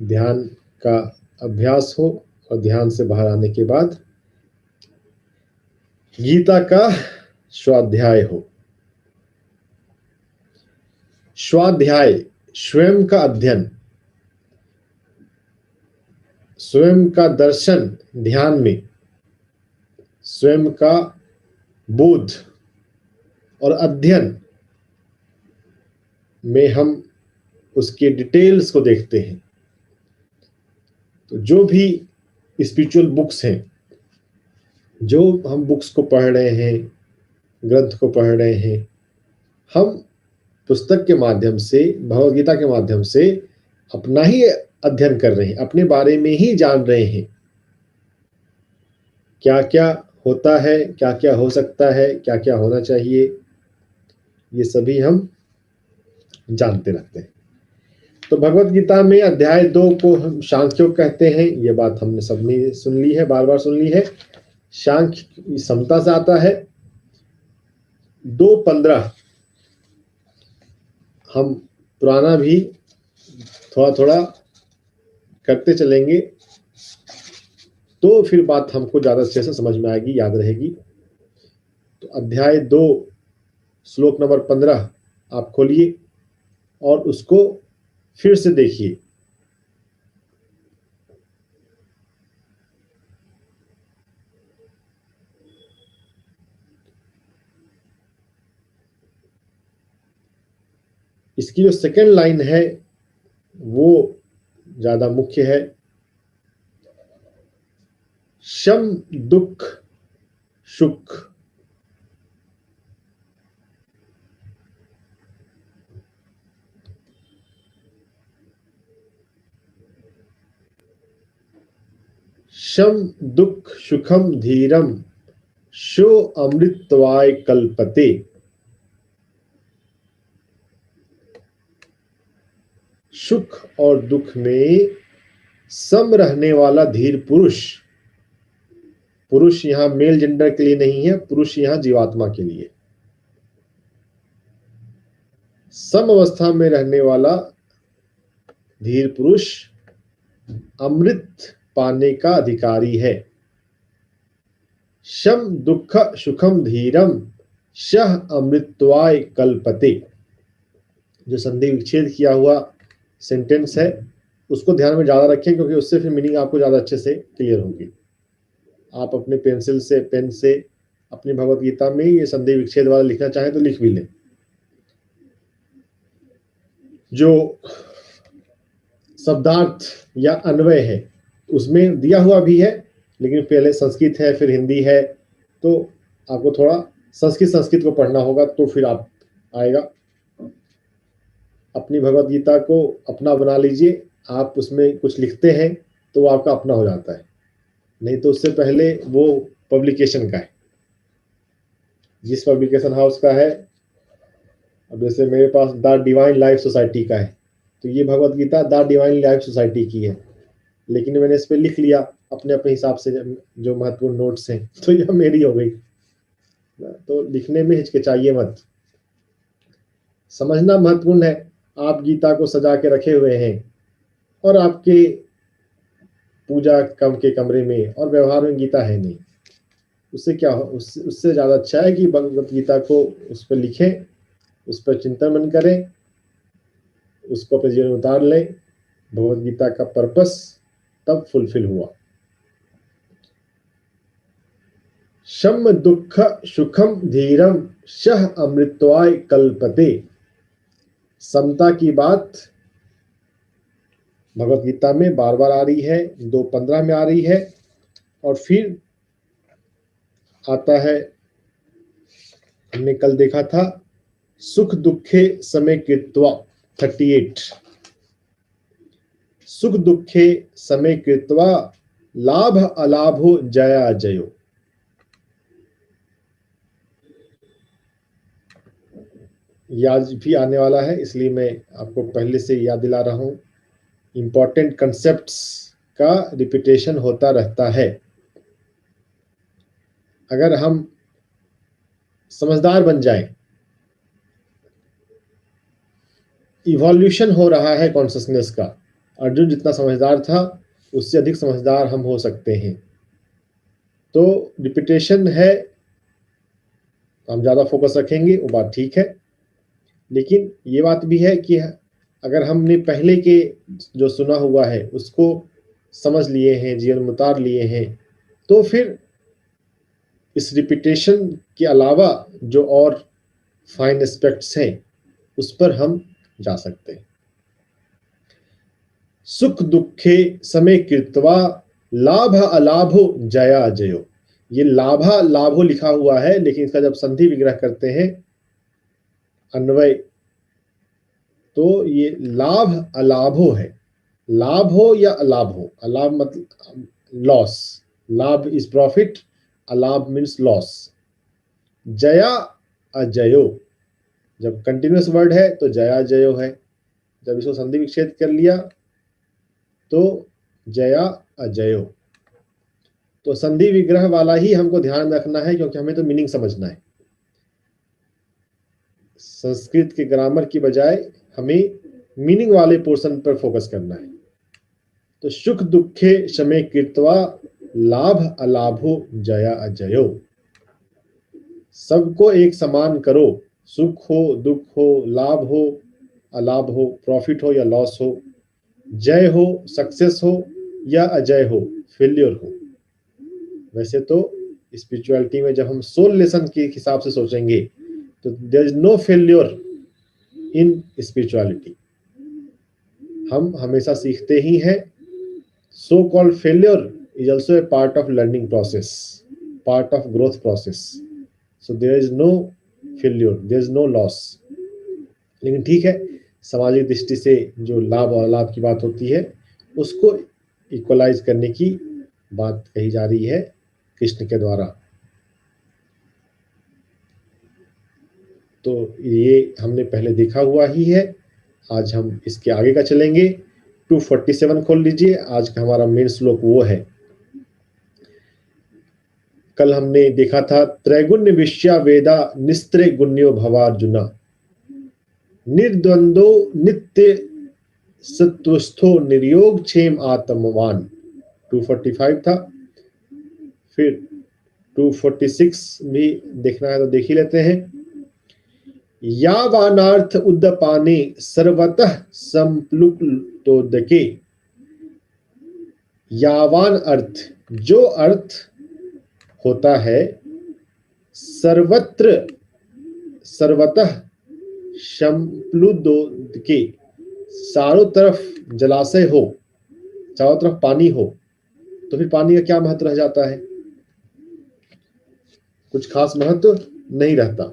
ध्यान का अभ्यास हो और ध्यान से बाहर आने के बाद गीता का स्वाध्याय हो। स्वाध्याय स्वयं का अध्ययन, स्वयं का दर्शन ध्यान में, स्वयं का बोध और अध्ययन में हम उसके डिटेल्स को देखते हैं। तो जो भी स्पिरिचुअल बुक्स हैं, जो हम बुक्स को पढ़ रहे हैं, ग्रंथ को पढ़ रहे हैं, हम पुस्तक के माध्यम से, भगवद गीता के माध्यम से अपना ही अध्ययन कर रहे हैं, अपने बारे में ही जान रहे हैं। क्या क्या होता है, क्या क्या हो सकता है, क्या क्या होना चाहिए, ये सभी हम जानते रहते हैं। तो भगवत गीता में अध्याय 2 को हम सांख्य योग कहते हैं। ये बात हमने सबने सुन ली है, बार बार सुन ली है। सांख्य समता से आता है। 2:15 हम पुराना भी थोड़ा थोड़ा करते चलेंगे तो फिर बात हमको ज्यादा अच्छे से समझ में आएगी, याद रहेगी। तो अध्याय 2 श्लोक नंबर 15 आप खोलिए और उसको फिर से देखिए। इसकी जो सेकेंड लाइन है वो ज्यादा मुख्य है। शम दुख सुख, शम दुख सुखम धीरम शो अमृतवाय कल्पते। सुख और दुख में सम रहने वाला धीर पुरुष, पुरुष यहां मेल जेंडर के लिए नहीं है, पुरुष यहां जीवात्मा के लिए, सम अवस्था में रहने वाला धीर पुरुष अमृत पाने का अधिकारी है। शम दुख सुखम धीरम शह अमृतवाय कल्पते। जो संधि विच्छेद किया हुआ सेंटेंस है उसको ध्यान में ज्यादा रखें, क्योंकि उससे फिर मीनिंग आपको ज्यादा अच्छे से क्लियर होगी। आप अपने पेंसिल से, पेन से अपनी भगवत गीता में ये संधि विच्छेद वाला लिखना चाहें तो लिख भी लें। जो शब्दार्थ या अन्वय है उसमें दिया हुआ भी है, लेकिन पहले संस्कृत है फिर हिंदी है, तो आपको थोड़ा संस्कृत को पढ़ना होगा तो फिर आप आएगा। अपनी भगवत गीता को अपना बना लीजिए। आप उसमें कुछ लिखते हैं तो वो आपका अपना हो जाता है, नहीं तो उससे पहले वो पब्लिकेशन का है। जिस पब्लिकेशन हाउस का है, अब जैसे मेरे पास द डिवाइन लाइफ सोसाइटी का है, तो ये Bhagavad Gita the divine life society की है, लेकिन मैंने इस पर लिख लिया अपने अपने हिसाब से जो महत्वपूर्ण नोट्स हैं, तो यह मेरी हो गई। तो लिखने में हिचकिचाइए मत, समझना महत्वपूर्ण है। आप गीता को सजा के रखे हुए हैं और आपके पूजा कम के कमरे में और व्यवहार में गीता है नहीं, उससे क्या हो, उससे ज्यादा अच्छा है कि भगवत गीता को उस पर लिखें, उस पर चिंतन मन करें, उसको अपने जीवन में उतार लें। भगवत गीता का पर्पस तब फुलफिल हुआ। शम दुख सुखम धीरम शह अमृतवाय कल्पते। समता की बात भगवत गीता में बार बार आ रही है, 2:15 में आ रही है, और फिर आता है, हमने कल देखा था, सुख दुखे समय कृत्वा 38। सुख दुखे समय कृत्वा लाभ अलाभो जया जयो। याद भी आने वाला है, इसलिए मैं आपको पहले से याद दिला रहा हूं। इंपॉर्टेंट कंसेप्ट्स का रिपीटेशन होता रहता है। अगर हम समझदार बन जाएं, इवोल्यूशन हो रहा है कॉन्शियसनेस का, अर्जुन जितना समझदार था उससे अधिक समझदार हम हो सकते हैं। तो रिपीटेशन है, हम ज़्यादा फोकस रखेंगे, वो बात ठीक है, लेकिन ये बात भी है कि अगर हमने पहले के जो सुना हुआ है उसको समझ लिए हैं, जीवन में उतार लिए हैं, तो फिर इस रिपीटेशन के अलावा जो और फाइन एस्पेक्ट्स हैं उस पर हम जा सकते हैं। सुख दुखे समय कृत्वा लाभ अलाभो जया जयो। ये लाभा लाभो लिखा हुआ है, लेकिन इसका जब संधि विग्रह करते हैं अन्वय, तो ये लाभ अलाभो है। लाभ हो या अलाभ हो, अलाभ मतलब लॉस, लाभ इज प्रॉफिट, अलाभ मीन्स लॉस। जया अजयो, जब कंटिन्यूअस वर्ड है तो जया जयो है, जब इसको संधि विच्छेद कर लिया तो जया अजयो। तो संधि विग्रह वाला ही हमको ध्यान में रखना है, क्योंकि हमें तो मीनिंग समझना है। संस्कृत के ग्रामर की बजाय हमें मीनिंग वाले पोर्शन पर फोकस करना है। तो सुख दुखे शमे कृत्वा लाभ अलाभो जया अजयो। सबको एक समान करो, सुख हो दुख हो, लाभ हो अलाभ हो, प्रॉफिट हो या लॉस हो, जय हो सक्सेस हो या अजय हो, फेल्योर हो। वैसे तो स्पिरिचुअलिटी में जब हम सोल लेसन के हिसाब से सोचेंगे तो there is no failure in spirituality. हम हमेशा सीखते ही हैं। So called failure is also a part of learning process, part of growth process. So there is no failure, there is no loss. लेकिन ठीक है, सामाजिक दृष्टि से जो लाभ और अलाभ की बात होती है उसको इक्वलाइज करने की बात कही जा रही है कृष्ण के द्वारा। तो ये हमने पहले देखा हुआ ही है, आज हम इसके आगे का चलेंगे। 247 खोल लीजिए, आज का हमारा मेन श्लोक वो है। कल हमने देखा था त्रैगुण्य विश्या वेदा निस्त्रे गुण्यो भवार्जुना निर्द्वंदो नित्य सत्वस्थो निर्योग क्षेम आत्मवान। 245 था। फिर 246 भी देखना है तो देख ही लेते हैं। यावानार्थ उद्दपाने सर्वतः संप्लुतोदके। यावान अर्थ, जो अर्थ होता है सर्वत्र सर्वतः संप्लुतोदके, चारों तरफ जलाशय हो, चारों तरफ पानी हो, तो फिर पानी का क्या महत्व रह जाता है? कुछ खास महत्व नहीं रहता।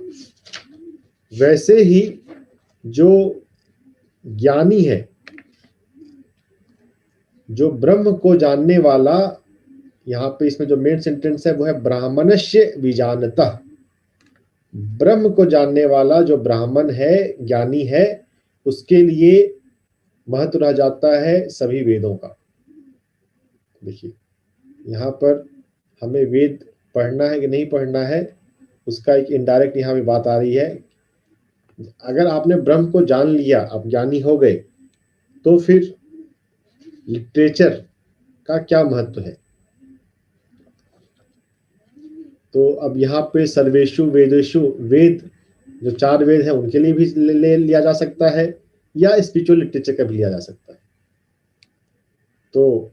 वैसे ही जो ज्ञानी है, जो ब्रह्म को जानने वाला, यहाँ पे इसमें जो मेन सेंटेंस है वो है ब्राह्मणस्य विजानतः। ब्रह्म को जानने वाला जो ब्राह्मण है, ज्ञानी है, उसके लिए महत्व रह जाता है सभी वेदों का। देखिए यहाँ पर हमें वेद पढ़ना है कि नहीं पढ़ना है, उसका एक इनडायरेक्ट यहाँ पे बात आ रही है। अगर आपने ब्रह्म को जान लिया, आप ज्ञानी हो गए, तो फिर लिटरेचर का क्या महत्व है? तो अब यहाँ पे सर्वेशु वेदेशु, वेद जो 4 वेद हैं उनके लिए भी ले लिया जा सकता है, या स्पिरिचुअल लिटरेचर का भी लिया जा सकता है। तो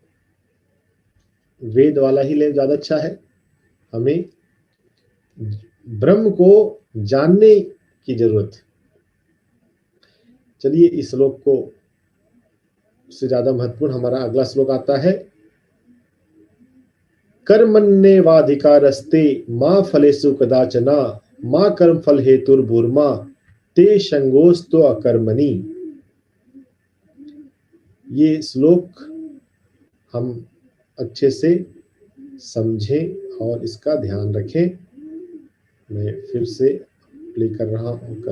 वेद वाला ही ले ज्यादा अच्छा है। हमें ब्रह्म को जानने की जरूरत है। चलिए इस श्लोक को से ज्यादा महत्वपूर्ण हमारा अगला श्लोक आता है। कर्मण्येवाधिकारस्ते मां फलेषु कदाचना मां कर्म फल हेतुर्भुर्मा ते संगोस्तो अकर्मणि। ये श्लोक हम अच्छे से समझें और इसका ध्यान रखें। मैं फिर से प्ले कर रहा हूँ,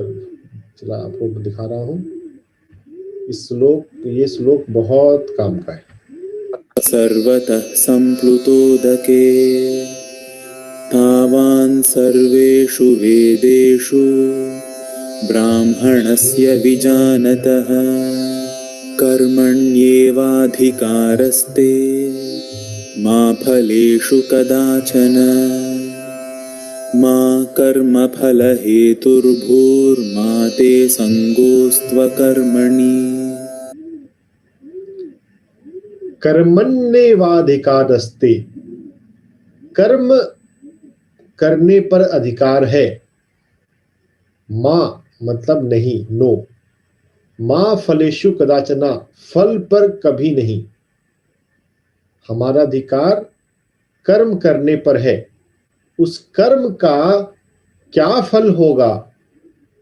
चला आपको दिखा रहा हूँ। ये श्लोक बहुत काम का है। सर्वतः संप्लुतोदके तावान् सर्वेषु वेदेषु ब्राह्मणस्य विजानतः कर्मण्येवाधिकारस्ते मा फलेषु कदाचन मा कर्मफलहेतुर्भूर्मा ते संगोऽस्त्वकर्मणि। कर्मण्येवाधिकारस्ते, कर्म करने पर अधिकार है। माँ मतलब नहीं, नो। माँ फलेषु कदाचना, फल पर कभी नहीं। हमारा अधिकार कर्म करने पर है। उस कर्म का क्या फल होगा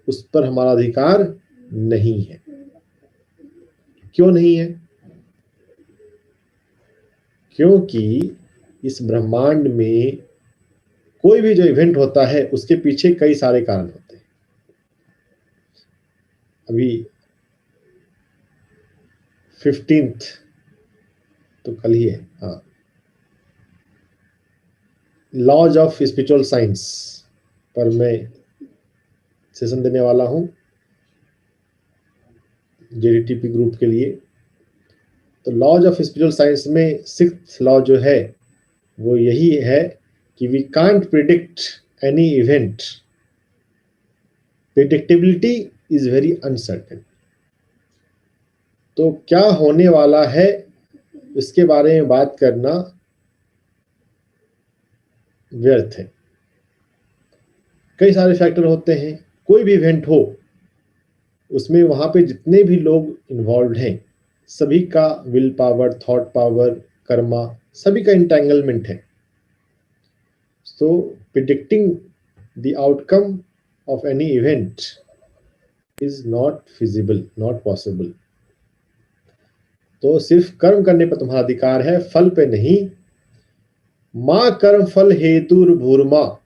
उस पर हमारा अधिकार नहीं है। क्यों नहीं है? क्योंकि इस ब्रह्मांड में कोई भी जो इवेंट होता है उसके पीछे कई सारे कारण होते हैं। अभी 15th तो कल ही है, हाँ, लॉज ऑफ स्पिरिचुअल साइंस पर मैं सेशन देने वाला हूं जेडीटीपी ग्रुप के लिए। तो लॉज ऑफ स्पिरिचुअल साइंस में 6th लॉ जो है वो यही है कि we can't predict any event. Predictability is very uncertain. तो क्या होने वाला है इसके बारे में बात करना व्यर्थ है। कई सारे फैक्टर होते हैं। कोई भी इवेंट हो उसमें वहां पे जितने भी लोग इन्वॉल्व हैं सभी का will power, thought power, karma, सभी का इंटेंगलमेंट है। So predicting the outcome of any event is not feasible, not possible. तो सिर्फ कर्म करने पर तुम्हारा अधिकार है, फल पे नहीं। माँ कर्म फल हेतुर्भूर्मा,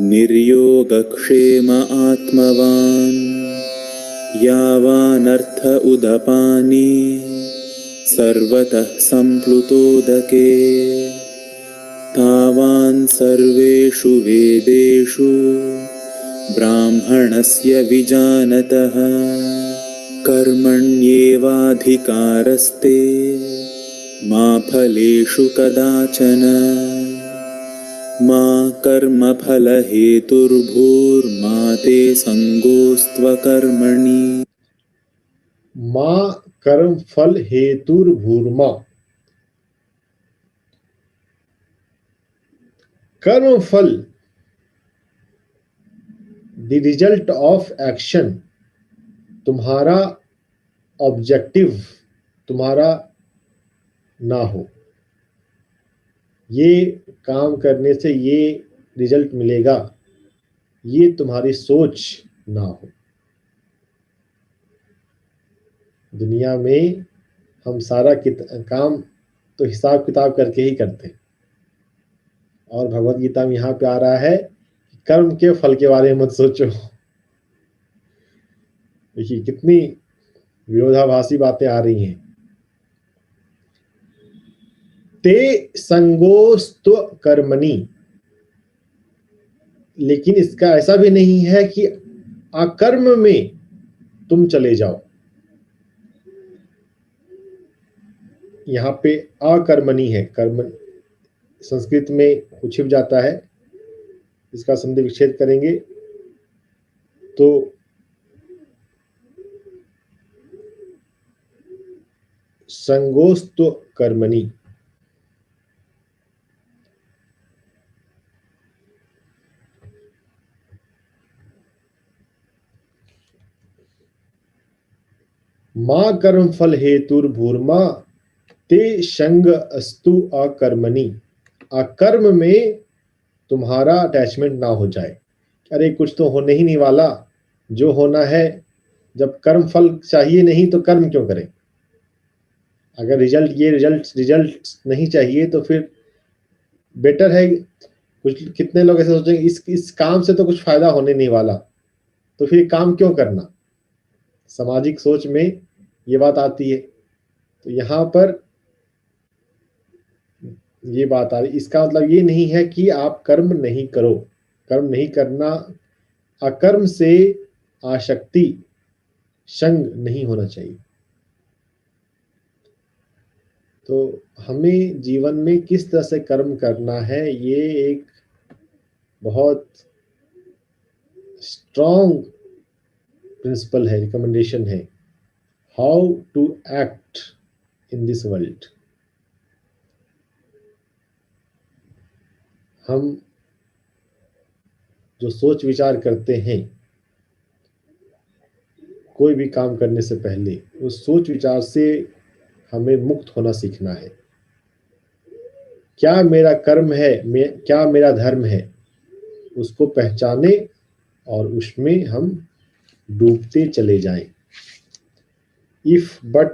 निर्योगक्षेम आत्मवान् यावानर्थ उदपानि सर्वतः सम्प्लुतोदके तावान् सर्वेषु वेदेषु ब्राह्मणस्य विजानतः कर्मण्येवाधिकारस्ते मा फलेषु कदाचन मा कर्मफलहेतुर्भूर्मा ते संगोऽस्त्वकर्मणि। माँ कर्म फल हेतुर्भूर्मा, कर्म फल द रिजल्ट ऑफ एक्शन, तुम्हारा ऑब्जेक्टिव तुम्हारा ना हो। ये काम करने से ये रिजल्ट मिलेगा, ये तुम्हारी सोच ना हो। दुनिया में हम सारा काम तो हिसाब किताब करके ही करते हैं। और भगवत गीता में यहाँ पे आ रहा है कि कर्म के फल के बारे में मत सोचो। देखिए कितनी विरोधाभासी बातें आ रही हैं। ते संगोस्तु कर्मणि, लेकिन इसका ऐसा भी नहीं है कि अकर्म में तुम चले जाओ। यहाँ पे अकर्मणि है, कर्म संस्कृत में छिप जाता है। इसका संधि विच्छेद करेंगे तो संगोस्तु कर्मणि। माँ कर्म फल हेतुर्भूर्मा ते संग अस्तु अकर्मणि, अकर्म में तुम्हारा अटैचमेंट ना हो जाए। अरे कुछ तो होने ही नहीं वाला, जो होना है। जब कर्म फल चाहिए नहीं तो कर्म क्यों करें? अगर रिजल्ट नहीं चाहिए तो फिर बेटर है। कुछ कितने लोग ऐसे सोचेंगे इस काम से तो कुछ फायदा होने नहीं वाला, तो फिर काम क्यों करना? सामाजिक सोच में ये बात आती है। तो यहाँ पर ये बात आ रही। इसका मतलब ये नहीं है कि आप कर्म नहीं करो। कर्म नहीं करना, अकर्म से आसक्ति, संग नहीं होना चाहिए। तो हमें जीवन में किस तरह से कर्म करना है, ये एक बहुत स्ट्रॉन्ग प्रिंसिपल है, रिकमेंडेशन है, how to act in this world. हम जो सोच विचार करते हैं कोई भी काम करने से पहले, उस सोच विचार से हमें मुक्त होना सीखना है। क्या मेरा कर्म है, क्या मेरा धर्म है, उसको पहचाने और उसमें हम डूबते चले जाएं। इफ बट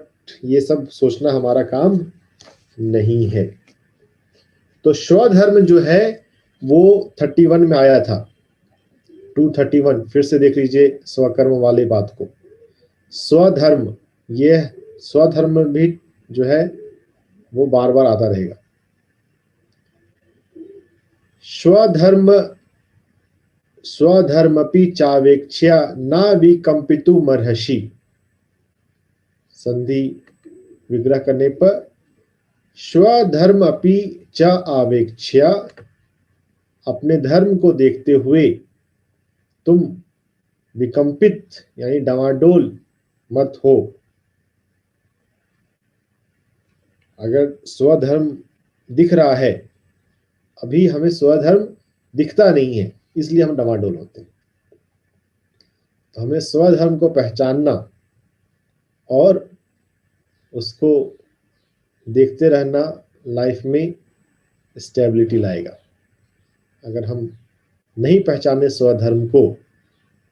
ये सब सोचना हमारा काम नहीं है। तो स्वधर्म जो है वो 31 में आया था, 231। फिर से देख लीजिए स्वकर्म वाले बात को। स्वधर्म, ये स्वधर्म भी जो है वो बार बार आता रहेगा। स्वधर्मपि चावेक्ष्या न विकम्पितुमर्हसि। संधि विग्रह करने पर स्वधर्मपि च आवेक्ष्या, अपने धर्म को देखते हुए तुम विकम्पित यानी डावाडोल मत हो। अगर स्वधर्म दिख रहा है, अभी हमें स्वधर्म दिखता नहीं है, इसलिए हम डावाडोल होते हैं। तो हमें स्वधर्म को पहचानना और उसको देखते रहना लाइफ में स्टेबिलिटी लाएगा। अगर हम नहीं पहचाने स्वधर्म को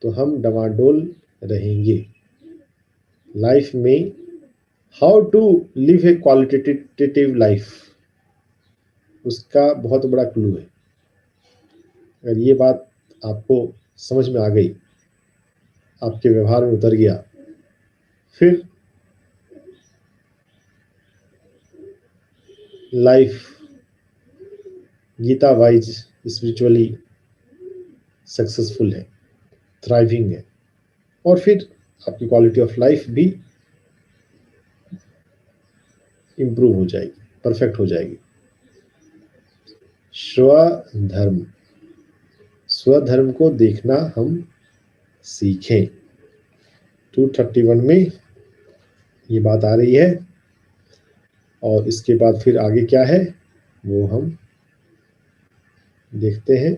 तो हम डावाडोल रहेंगे। लाइफ में how to live a qualitative life, उसका बहुत बड़ा क्लू है। अगर ये बात आपको समझ में आ गई, आपके व्यवहार में उतर गया, फिर life Gita wise spiritually successful है, थ्राइविंग है, और फिर आपकी क्वालिटी ऑफ लाइफ भी इम्प्रूव हो जाएगी, परफेक्ट हो जाएगी। स्वधर्म, स्वधर्म को देखना हम सीखें। 231 में ये बात आ रही है, और इसके बाद फिर आगे क्या है वो हम देखते हैं।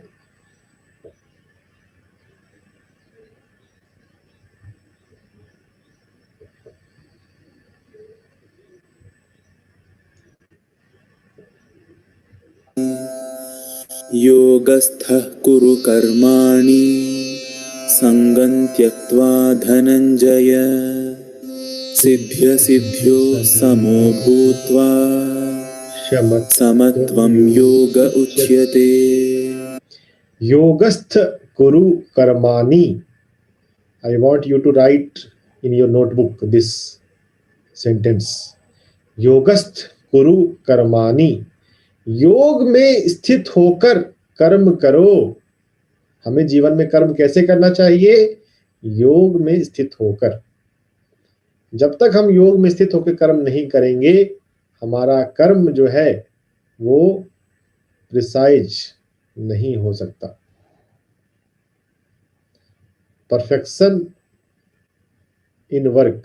योगस्थः कुरु कर्माणि संगं त्यक्त्वा धनञ्जय सिद्ध्यसिद्ध्यो समो भूत्वा समत्वं योग उच्यते। योगस्थ कुरु कर्माणि। I want you to write in your notebook this sentence. योगस्थ कुरु कर्माणि। योग में स्थित होकर कर्म करो। हमें जीवन में कर्म कैसे करना चाहिए? योग में स्थित होकर। जब तक हम योग में स्थित होकर कर्म नहीं करेंगे, हमारा कर्म जो है वो प्रिसाइज नहीं हो सकता। Perfection in work,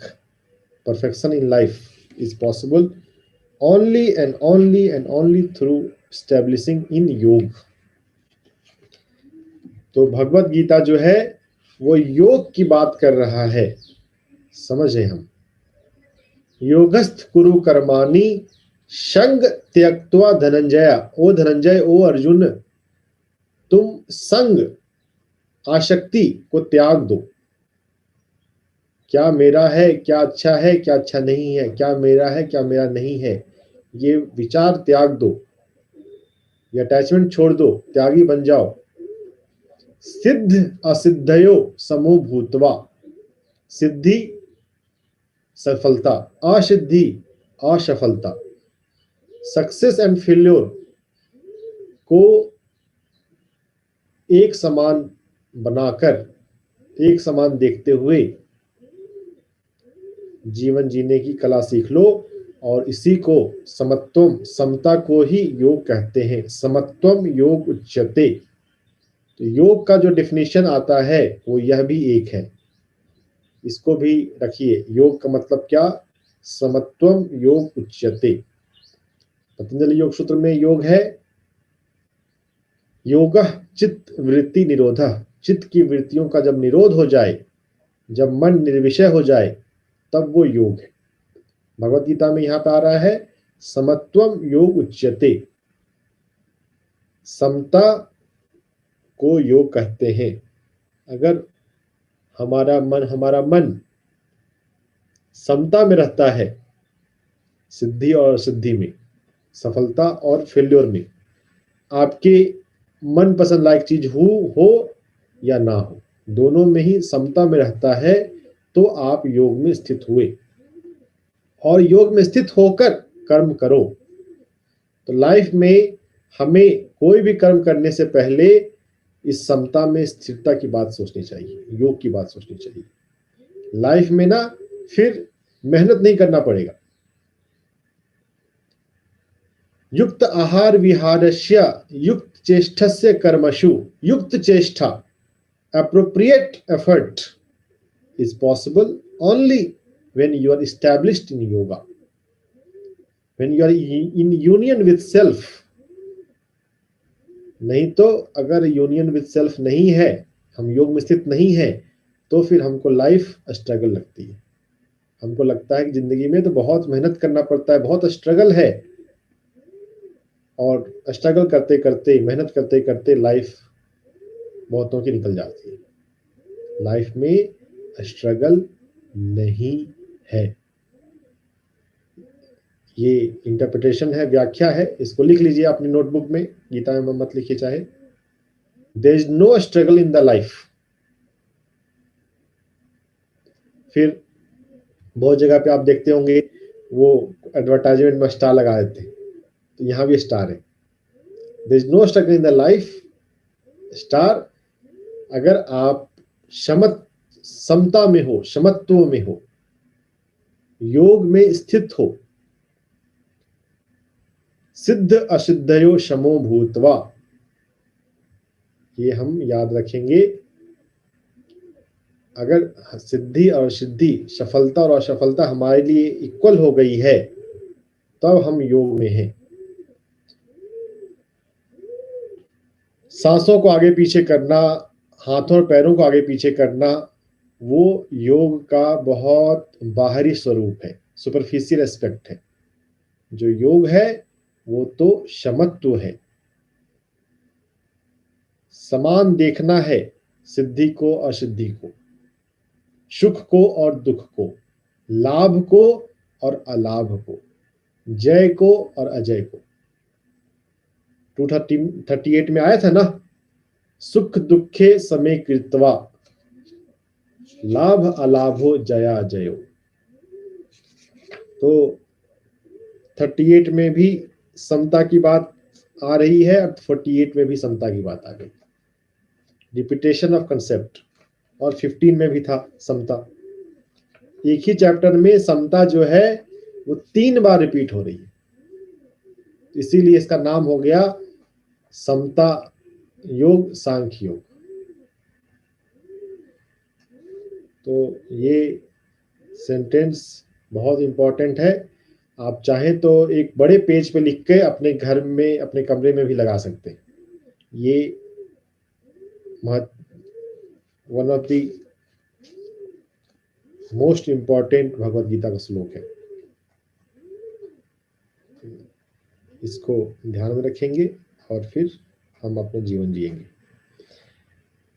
perfection in life is possible only and only through establishing in योग। तो भगवत गीता जो है वो योग की बात कर रहा है, समझे हम। योगस्थ कुरु कर्माणि संग त्यक्त्वा धनंजय। ओ धनंजय, ओ अर्जुन, तुम संग, आसक्ति को त्याग दो। क्या मेरा है, क्या अच्छा है, क्या अच्छा नहीं है, क्या मेरा है, क्या मेरा नहीं है, ये विचार त्याग दो, ये अटैचमेंट छोड़ दो, त्यागी बन जाओ। सिद्ध असिद्धयो समो भूत्वा। सिद्धि सफलता, असिद्धि असफलता, सक्सेस एंड फेल्योर को एक समान बनाकर एक समान देखते हुए जीवन जीने की कला सीख लो, और इसी को समत्वम, समता को ही योग कहते हैं। समत्वम योग उच्यते। तो योग का जो डेफिनेशन आता है वो यह भी एक है, इसको भी रखिए। योग का मतलब क्या? समत्वम योग उच्यते। पतंजलि योग सूत्र में योग है योगः चित्त वृत्ति निरोधः। चित्त की वृत्तियों का जब निरोध हो जाए, जब मन निर्विषय हो जाए, तब वो योग है। भगवत गीता में यहां पर आ रहा है समत्वम योग उच्यते। समता को योग कहते हैं। अगर हमारा मन समता में रहता है, सिद्धि और असिद्धि में, सफलता और फेल्योर में, आपके मन पसंद लायक चीज हो या ना हो, दोनों में ही समता में रहता है, तो आप योग में स्थित हुए। और योग में स्थित होकर कर्म करो। तो लाइफ में हमें कोई भी कर्म करने से पहले इस समता में स्थिरता की बात सोचनी चाहिए, योग की बात सोचनी चाहिए। लाइफ में ना फिर मेहनत नहीं करना पड़ेगा। युक्त आहार विहारस्य युक्त चेष्टस्य कर्मसु युक्त चेष्टा, appropriate effort is possible only when you are established in yoga, when you are in union with self। नहीं तो अगर यूनियन विद सेल्फ नहीं है, हम योग में स्थित नहीं है, तो फिर हमको लाइफ स्ट्रगल लगती है। हमको लगता है कि जिंदगी में तो बहुत मेहनत करना पड़ता है, बहुत स्ट्रगल है, और स्ट्रगल करते करते, मेहनत करते करते लाइफ बहुतों की निकल जाती है। लाइफ में स्ट्रगल नहीं है। ये इंटरप्रिटेशन है, व्याख्या है, इसको लिख लीजिए अपनी नोटबुक में। गीता में मत लिखिए चाहे। There is no struggle in the life. फिर बहुत जगह पे आप देखते होंगे वो एडवर्टाइजमेंट में स्टार लगा देते हैं, तो यहाँ भी स्टार है। There is no struggle in the life, star. अगर आप समता में हो, समत्व में हो, योग में स्थित हो, सिद्ध असिद्धयो शमो भूत्वा, ये हम याद रखेंगे। अगर सिद्धि और सिद्धि, सफलता और असफलता हमारे लिए इक्वल हो गई है, तब हम योग में हैं। सांसों को आगे पीछे करना, हाथों और पैरों को आगे पीछे करना, वो योग का बहुत बाहरी स्वरूप है, सुपरफिशियल एस्पेक्ट है। जो योग है वो तो समत्व है। समान देखना है सिद्धि को और असिद्धि को, सुख को और दुख को, लाभ को और अलाभ को, जय को और अजय को। 238 में आया था ना, सुख दुखे समे कृत्वा लाभ अलाभो जया जयो। तो 38 में भी समता की बात आ रही है, और 48 में भी समता की बात आ गई। Repetition of concept. और 15 में भी था समता। एक ही चैप्टर में समता जो है वो 3 बार रिपीट हो रही है, इसीलिए इसका नाम हो गया समता योग, सांख्य योग। तो ये सेंटेंस बहुत इंपॉर्टेंट है। आप चाहें तो एक बड़े पेज पे लिख के अपने घर में, अपने कमरे में भी लगा सकते हैं। ये one of the most important Bhagavad Gita का श्लोक है। इसको ध्यान में रखेंगे और फिर हम अपना जीवन जिएंगे।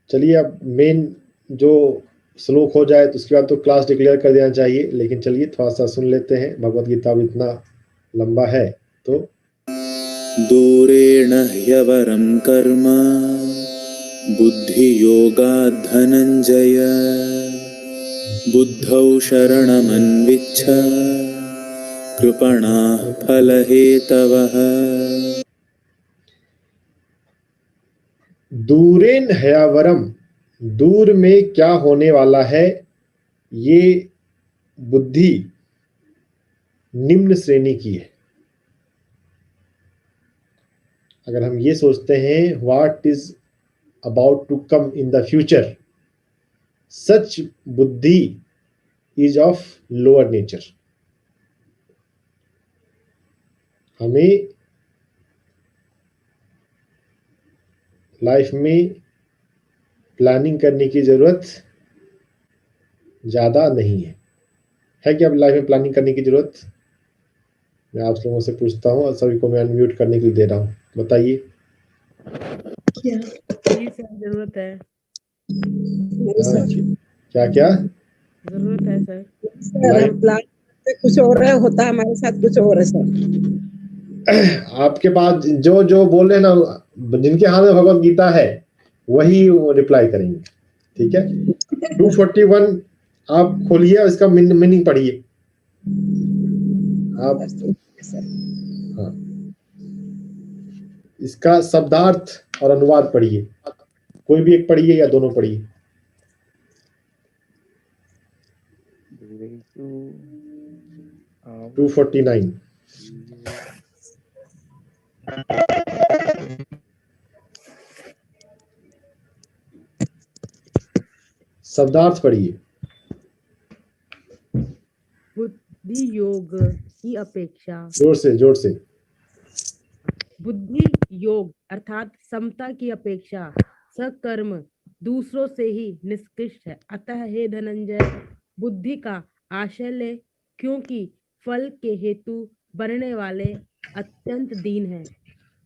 चलिए, अब मेन जो श्लोक हो जाए तो उसके बाद तो क्लास डिक्लेयर कर देना चाहिए, लेकिन चलिए थोड़ा सा सुन लेते हैं। भगवत गीता भी इतना लंबा है। तो दूरेण ह्यवरं कर्म बुद्धि योगात् धनंजय बुद्धौ शरणमन्विच्छ कृपणाः फलहेतवः। दूरेन हयावरम दूर में क्या होने वाला है, ये बुद्धि निम्न श्रेणी की है। अगर हम ये सोचते हैं what is about to come in the future, such बुद्धि इज ऑफ लोअर नेचर। हमें लाइफ में प्लानिंग करने की जरूरत ज्यादा नहीं है कि अब लाइफ में प्लानिंग करने की जरूरत? मैं आप लोगों से पूछता हूँ और सभी को मैं अनम्यूट करने के लिए दे रहा हूँ, बताइए। जी सर, जरूरत है। क्या क्या जरूरत है सर। सर हम प्लान करते कुछ और है, होता है हमारे साथ कुछ और है सर। आपके पास जो जो बोल रहे हैं ना, जिनके हाथ में भगवत गीता है वही रिप्लाई करेंगे, ठीक है। 241 आप खोलिए और इसका मीनिंग पढ़िए आप। हाँ, इसका शब्दार्थ और अनुवाद पढ़िए, कोई भी एक पढ़िए या दोनों पढ़िए। 249 शब्दार्थ पढ़िए। बुद्धि योग की अपेक्षा, जोर से। बुद्धि योग अर्थात समता की अपेक्षा सकर्म दूसरों से ही निष्कृष्ट है। अतः हे धनंजय, बुद्धि का आशय ले, क्योंकि फल के हेतु बनने वाले अत्यंत दीन है।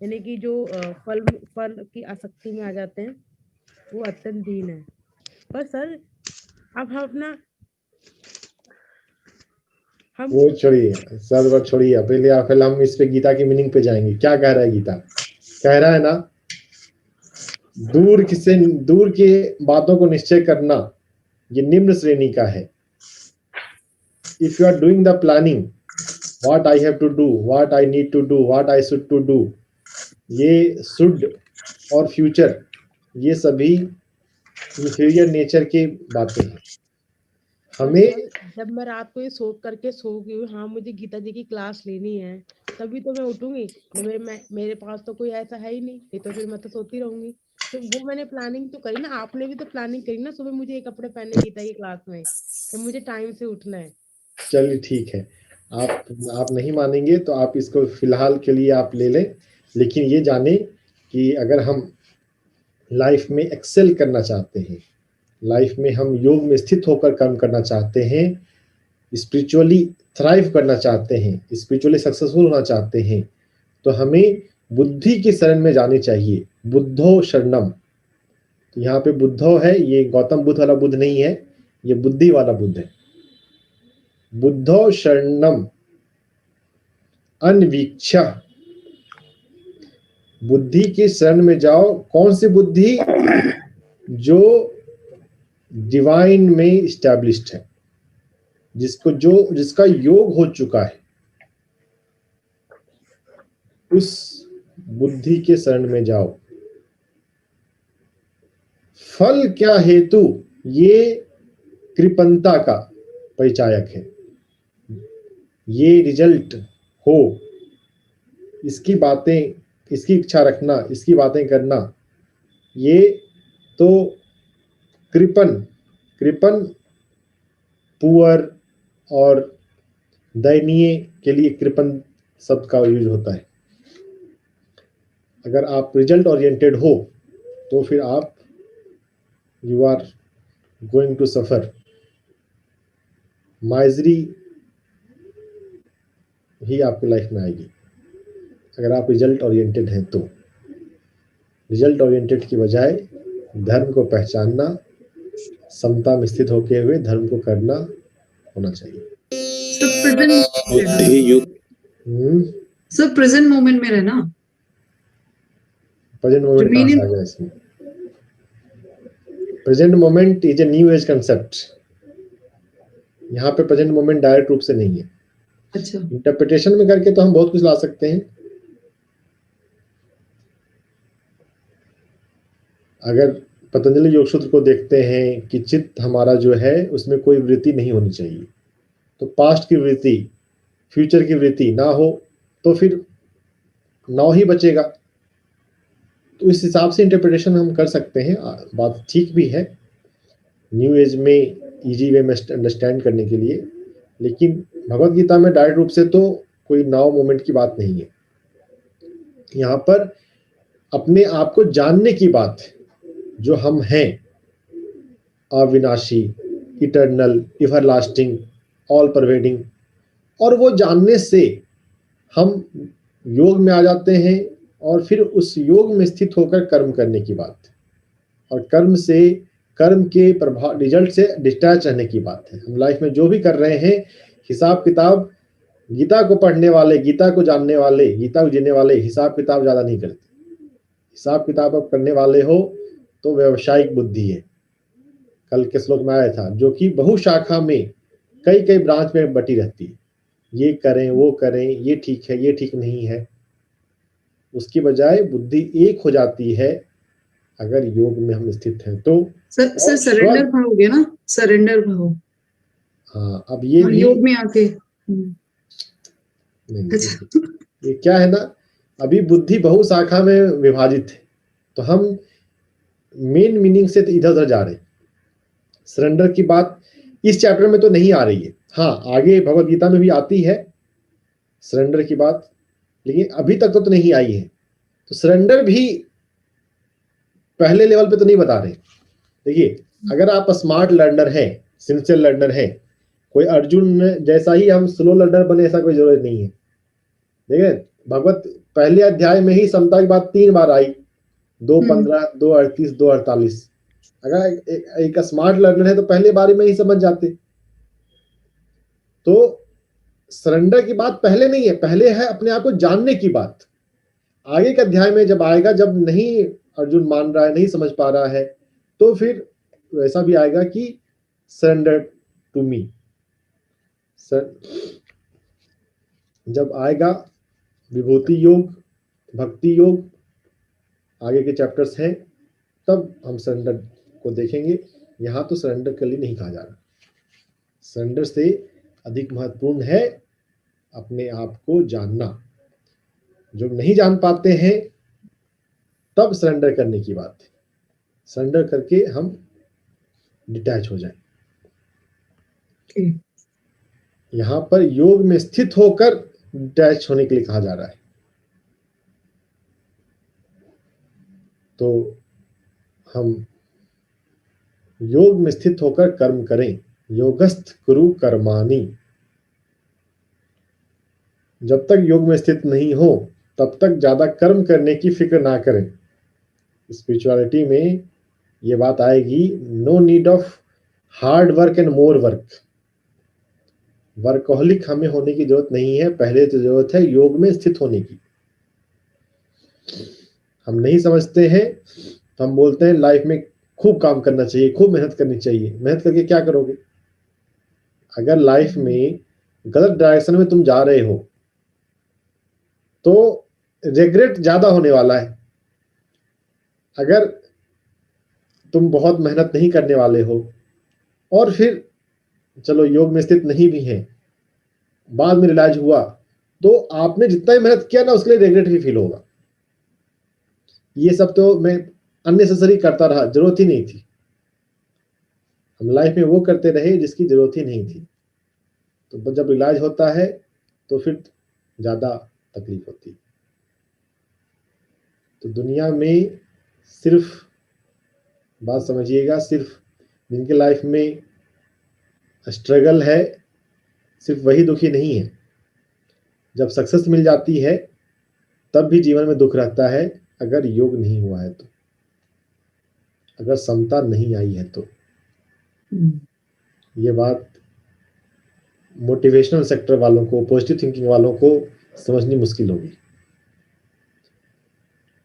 यानी कि जो फल की आसक्ति में आ जाते हैं वो अत्यंत दीन है। पर सर अब हम वो छोड़िए, सब बात छोड़िए, पहले हम इस पे गीता की मीनिंग पे जाएंगे। क्या कह रहा है गीता? कह रहा है ना, दूर के बातों को निश्चय करना ये निम्न श्रेणी का है। If you are doing the planning, what I have to do, what I need to do, what I should to do, ये शुड और फ्यूचर ये सभी इंफीरियर नेचर की बातें हैं। हमें जब मैं रात को ये सोच करके सो गई, हाँ मुझे गीता जी की क्लास लेनी है, तभी तो मैं उठूंगी। मेरे पास तो कोई ऐसा है ही नहीं तो फिर मैं तो सोती रहूंगी। तो वो मैंने प्लानिंग तो करी ना, आपने भी तो प्लानिंग करी ना, सुबह मुझे ये कपड़े पहने गीता की क्लास में, तो मुझे टाइम से उठना है। चलिए ठीक है, आप नहीं मानेंगे तो आप इसको फिलहाल के लिए आप ले लें, लेकिन ये जाने कि अगर हम लाइफ में एक्सेल करना चाहते हैं, लाइफ में हम योग में स्थित होकर काम करना चाहते हैं, स्पिरिचुअली थ्राइव करना चाहते हैं, स्पिरिचुअली सक्सेसफुल होना चाहते हैं, तो हमें बुद्धि की शरण में जानी चाहिए। बुद्धो शरणम। तो यहाँ पे बुद्धो है, ये गौतम बुद्ध वाला बुद्ध नहीं है, ये बुद्धि वाला बुद्ध है। बुद्धो शरणम अनवीक्ष, बुद्धि की शरण में जाओ। कौन सी बुद्धि? जो डिवाइन में स्टैब्लिश्ड है, जिसका योग हो चुका है, उस बुद्धि के शरण में जाओ। फल क्या हेतु? ये कृपणता का परिचायक है। ये रिजल्ट हो, इसकी बातें, इसकी इच्छा रखना, इसकी बातें करना, ये तो कृपण पुअर और दयनीय के लिए कृपण शब्द का यूज होता है। अगर आप रिजल्ट ओरिएंटेड हो तो फिर आप you are going to suffer. Misery ही आपकी लाइफ में आएगी अगर आप रिजल्ट ओरिएंटेड हैं तो। रिजल्ट ओरिएंटेड की बजाय धर्म को पहचानना, समता में स्थित होके हुए धर्म को करना होना चाहिए। बुद्धि युक्त सर प्रेजेंट मोमेंट में रहना। प्रेजेंट मोमेंट कहाँ से आ गया इसमें? Present moment is a new age concept. यहाँ पे प्रेजेंट मोमेंट डायरेक्ट रूप से नहीं है। अच्छा, इंटरप्रिटेशन में करके तो हम बहुत कुछ ला सकते हैं। अगर पतंजलि योग सूत्र को देखते हैं कि चित्त हमारा जो है उसमें कोई वृत्ति नहीं होनी चाहिए। तो पास्ट की वृत्ति, फ्यूचर की वृत्ति ना हो तो फिर नौ ही बचेगा। तो इस हिसाब से इंटरप्रिटेशन हम कर सकते हैं, बात ठीक भी है न्यू एज में इजी वे में अंडरस्टैंड करने के लिए। लेकिन भगवत गीता में डायरेक्ट रूप से तो कोई नाउ मोमेंट की बात नहीं है। यहाँ पर अपने आप को जानने की बात है, जो हम हैं, अविनाशी, इटर्नल, एवरलास्टिंग, ऑल परवेडिंग। और वो जानने से हम योग में आ जाते हैं और फिर उस योग में स्थित होकर कर्म करने की बात है। और कर्म के प्रभाव, रिजल्ट से डिटैच रहने की बात है। हम लाइफ में जो भी कर रहे हैं, हिसाब किताब, गीता को पढ़ने वाले, गीता को जानने वाले, गीता को जीने वाले हिसाब किताब ज्यादा नहीं करते। हिसाब किताब आप करने वाले हो तो व्यवसायिक बुद्धि है। कल के श्लोक में आया था, जो कि बहुशाखा में कई कई ब्रांच में बटी रहती है। ये करें, वो करें, ये ठीक है, ये ठीक नहीं है। उसकी बजाय बुद्धि एक हो जाती है अगर योग में हम स्थित हैं तो। सर सरेंडर भाव हो गया ना, सरेंडर भाव। हाँ, अब ये भी योग में आके नहीं, ये क्या है ना, अभी बुद्धि बहुशाखा में विभाजित है, तो हम मेन मीनिंग से तो इधर उधर जा रहे हैं। सरेंडर की बात इस चैप्टर में तो नहीं आ रही है। हाँ, आगे भगवत गीता में भी आती है सरेंडर की बात, लेकिन अभी तक तो नहीं आई है। तो सरेंडर भी पहले लेवल पे तो नहीं बता रहे। देखिए, अगर आप स्मार्ट लर्नर हैं, सिंसियर लर्नर हैं, कोई अर्जुन जैसा ही हम स्लो लर्नर बने, ऐसा कोई जरूरत नहीं है। देखिए, भगवत पहले अध्याय में ही समता की बात 3 बार आई, 2:15, 2:38, 2:48। अगर एक स्मार्ट लर्नर है तो पहले बारी में ही समझ जाते। तो सरेंडर की बात पहले नहीं है, पहले है अपने आप को जानने की बात। आगे के अध्याय में जब आएगा, जब नहीं अर्जुन मान रहा है, नहीं समझ पा रहा है, तो फिर वैसा भी आएगा कि सरेंडर टू मी। जब आएगा विभूति योग, भक्ति योग, आगे के चैप्टर्स हैं, तब हम सरेंडर को देखेंगे। यहाँ तो सरेंडर के लिए नहीं कहा जा रहा। सरेंडर से अधिक महत्वपूर्ण है अपने आप को जानना। जो नहीं जान पाते हैं तब सरेंडर करने की बात है। सरेंडर करके हम डिटैच हो जाएं। यहाँ पर योग में स्थित होकर डिटैच होने के लिए कहा जा रहा है। तो हम योग में स्थित होकर कर्म करें। योगस्थ कुरु कर्माणि। जब तक योग में स्थित नहीं हो तब तक ज्यादा कर्म करने की फिक्र ना करें। स्पिरिचुअलिटी में ये बात आएगी, no need of hard work and more work. Workaholic हमें होने की जरूरत नहीं है, पहले तो जरूरत है योग में स्थित होने की। हम नहीं समझते हैं तो हम बोलते हैं लाइफ में खूब काम करना चाहिए, खूब मेहनत करनी चाहिए। मेहनत करके क्या करोगे? अगर लाइफ में गलत डायरेक्शन में तुम जा रहे हो तो रिग्रेट ज्यादा होने वाला है। अगर तुम बहुत मेहनत नहीं करने वाले हो और फिर चलो योग में स्थित नहीं भी है, बाद में रियलाइज हुआ, तो आपने जितना ही मेहनत किया ना उसके लिए रिग्रेट भी फील होगा। ये सब तो मैं अननेसेसरी करता रहा, जरूरत ही नहीं थी। हम लाइफ में वो करते रहे जिसकी जरूरत ही नहीं थी। तो जब रियलाइज होता है तो फिर ज्यादा तकलीफ होती है। तो दुनिया में सिर्फ, बात समझिएगा, सिर्फ जिनके लाइफ में स्ट्रगल है सिर्फ वही दुखी नहीं है। जब सक्सेस मिल जाती है तब भी जीवन में दुख रहता है, अगर योग नहीं हुआ है तो, अगर समता नहीं आई है तो। ये बात मोटिवेशनल सेक्टर वालों को, पॉजिटिव थिंकिंग वालों को समझनी मुश्किल होगी।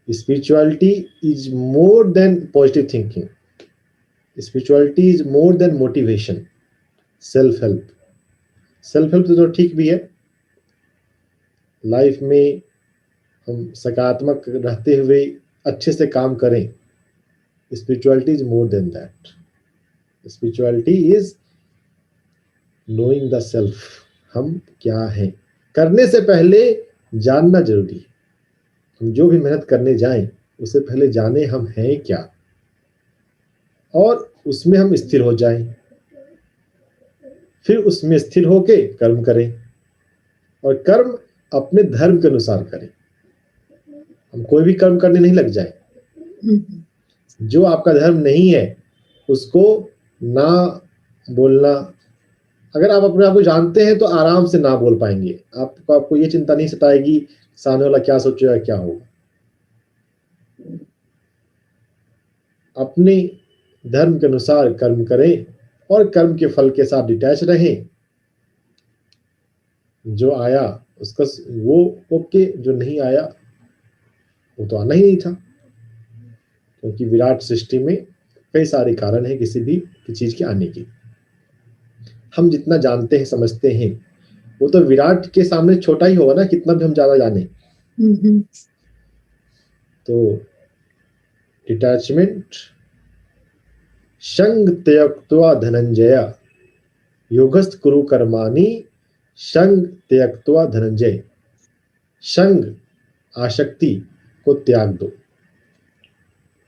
Spirituality is more than positive thinking. Spirituality is more than motivation, self help. Self help तो ठीक भी है, लाइफ में हम सकारात्मक रहते हुए अच्छे से काम करें Spirituality is more than that. Spirituality is knowing the self. हम क्या हैं, करने से पहले जानना जरूरी है। हम जो भी मेहनत करने जाएं उससे पहले जाने हम हैं क्या, और उसमें हम स्थिर हो जाएं, फिर उसमें स्थिर होके कर्म करें, और कर्म अपने धर्म के अनुसार करें। हम कोई भी कर्म करने नहीं लग जाए। जो आपका धर्म नहीं है उसको ना बोलना। अगर आप अपने आप को जानते हैं तो आराम से ना बोल पाएंगे। आपको ये चिंता नहीं सताएगी सामने वाला क्या सोचेगा, क्या होगा। अपने धर्म के अनुसार कर्म करें और कर्म के फल के साथ डिटैच रहें। जो आया उसका वो ओके, जो नहीं आया वो तो आना ही नहीं था, क्योंकि विराट सृष्टि में कई सारे कारण हैं किसी भी चीज के आने के। हम जितना जानते हैं समझते हैं वो तो विराट के सामने छोटा ही होगा ना, कितना भी हम ज्यादा जाने। तो डिटैचमेंट, संग त्यक्त्वा धनंजय, योगस्थ कुरु कर्माणि संग त्यक्त्वा धनंजय। संग, आसक्ति को त्याग दो।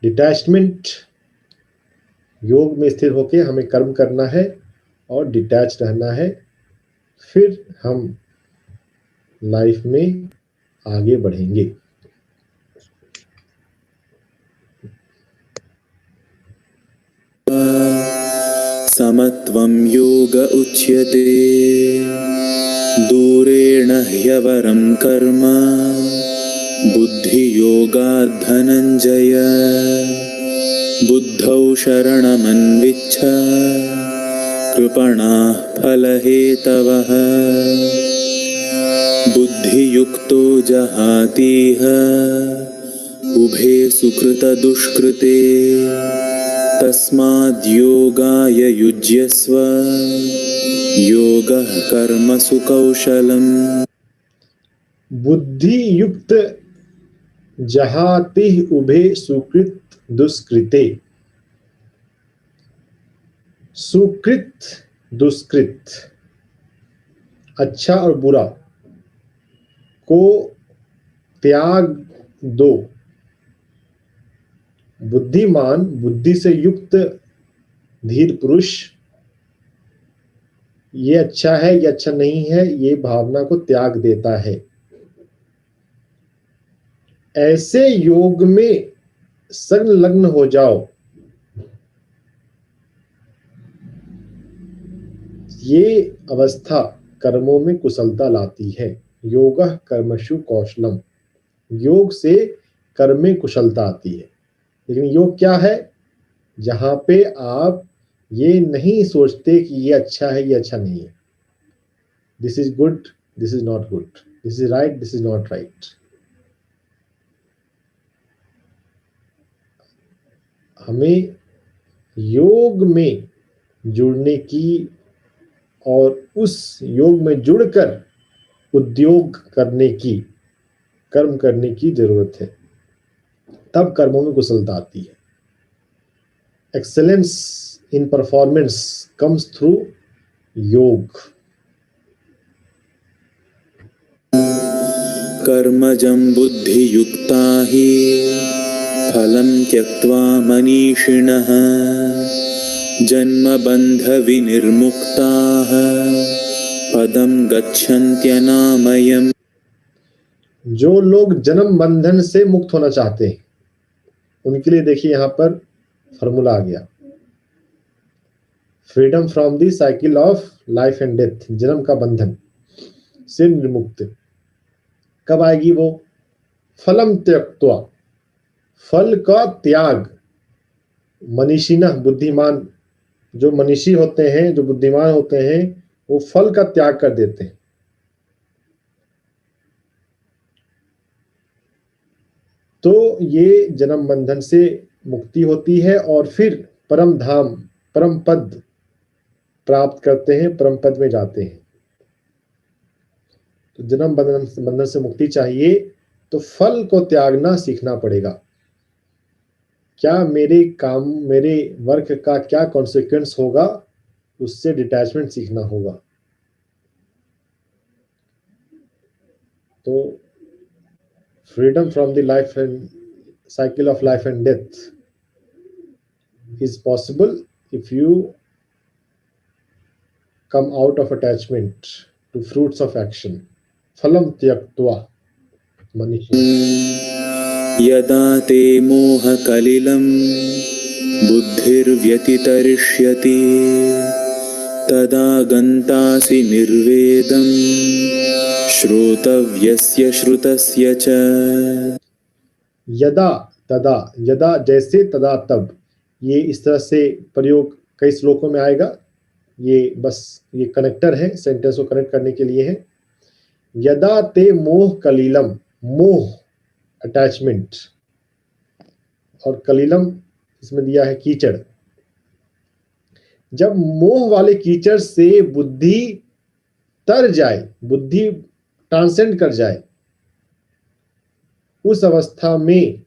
डिटैचमेंट, योग में स्थिर होके हमें कर्म करना है और डिटैच रहना है, फिर हम लाइफ में आगे बढ़ेंगे। समत्वं योग उच्यते, दूरेण ह्यवरं कर्म, बुद्धियोगात् धनञ्जय। बुद्धौ शरणमन्विच्छ, कृपणाः फलहेतवः। बुद्धियुक्तो जहातीह, उभे सुकृतदुष्कृते। तस्माद् योगाय युज्यस्व, योगः कर्मसु कौशलम्। बुद्धि युक्त जहाति उभे सुकृत दुष्कृते। सुकृत दुष्कृत, अच्छा और बुरा को त्याग दो। बुद्धिमान, बुद्धि से युक्त धीर पुरुष ये अच्छा है ये अच्छा नहीं है ये भावना को त्याग देता है। ऐसे योग में संलग्न हो जाओ। ये अवस्था कर्मों में कुशलता लाती है। योगः कर्मसु कौशलम, योग से कर्म में कुशलता आती है। लेकिन योग क्या है? जहां पे आप ये नहीं सोचते कि ये अच्छा है ये अच्छा नहीं है। This is good, this is not good, this is right, this is not right. हमें योग में जुड़ने की और उस योग में जुड़कर उद्योग करने की, कर्म करने की जरूरत है। तब कर्मों में कुशलता आती है। एक्सेलेंस इन परफॉर्मेंस कम्स थ्रू योग। कर्मजं बुद्धियुक्ता हि, फलं त्यक्त्वा मनीषिणः। जन्मबन्धविनिर्मुक्ताः, पदं गच्छन्त्यनामयम्। जो लोग जन्म बंधन से मुक्त होना चाहते हैं उनके लिए देखिए यहाँ पर फॉर्मूला आ गया। Freedom from the cycle of life and death, जन्म का बंधन से निर्मुक्त कब आएगी वो? फलम त्यक्त्वा, फल का त्याग। मनीषिणः, बुद्धिमान, जो मनीषी होते हैं, जो बुद्धिमान होते हैं, वो फल का त्याग कर देते हैं। तो ये जन्म बंधन से मुक्ति होती है और फिर परम धाम, परम पद प्राप्त करते हैं, परम पद में जाते हैं। तो जन्म बंधन से मुक्ति चाहिए तो फल को त्यागना सीखना पड़ेगा। क्या मेरे काम, मेरे वर्क का क्या कॉन्सिक्वेंस होगा, उससे डिटैचमेंट सीखना होगा। तो freedom from the life and cycle of life and death is possible if you come out of attachment to fruits of action. Phalam tyaktva manishi. यदा ते मोहकलिलं बुद्धिर्व्यतितरिष्यति तदा गन्तासि निर्वेदं श्रोतव्यस्य श्रुतस्य च। यदा तदा, यदा जैसे, तदा तब, ये इस तरह से प्रयोग कई श्लोकों में आएगा। ये बस ये कनेक्टर है, सेंटेंस को कनेक्ट करने के लिए है। यदा ते मोह कलीलम, मोह अटैचमेंट, और कलीलम इसमें दिया है कीचड़। जब मोह वाले कीचड़ से बुद्धि तर जाए, बुद्धि ट्रांसेंड कर जाए, उस अवस्था में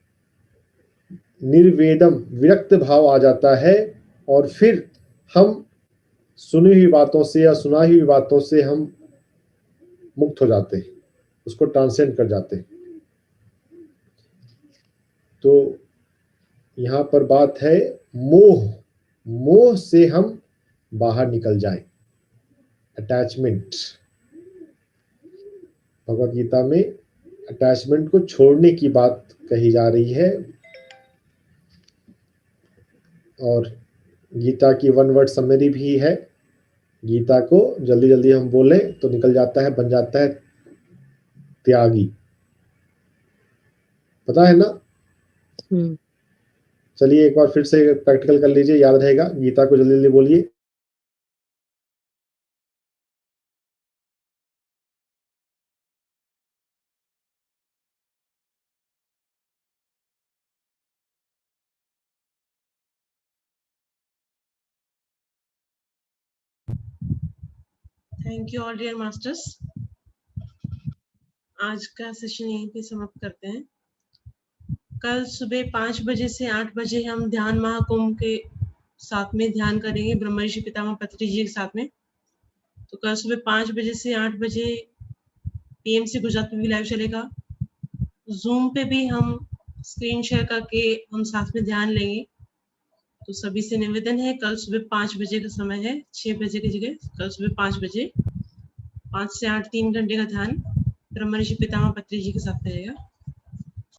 निर्वेदम, विरक्त भाव आ जाता है, और फिर हम सुनी हुई बातों से या सुनाई हुई बातों से हम मुक्त हो जाते हैं, उसको ट्रांसेंड कर जाते हैं। तो यहाँ पर बात है मोह, मोह से हम बाहर निकल जाएं, अटैचमेंट। भगवद गीता में अटैचमेंट को छोड़ने की बात कही जा रही है, और गीता की वन वर्ड समरी भी है। गीता को जल्दी जल्दी हम बोले तो निकल जाता है, बन जाता है त्यागी। पता है ना? चलिए एक बार फिर से प्रैक्टिकल कर लीजिए, याद रहेगा। गीता को जल्दी जल्दी बोलिए। Thank you all dear masters. आज का सेशन यहीं पे समाप्त करते हैं। कल सुबह 5 बजे से 8 बजे हम ध्यान महाकुंभ के साथ में ध्यान करेंगे ब्रह्मर्षि पितामह पत्री जी के साथ में। तो कल सुबह 5 बजे से 8 बजे पीएमसी गुजरात में भी लाइव चलेगा। जूम पे भी हम स्क्रीन शेयर करके हम साथ में ध्यान लेंगे। तो सभी से निवेदन है, कल सुबह 5 बजे का समय है, 6 बजे की जगह कल सुबह 5 बजे, 5 से 8 3 घंटे का ध्यान ब्रह्मर्षि पितामह पत्री जी के साथ रहेगा।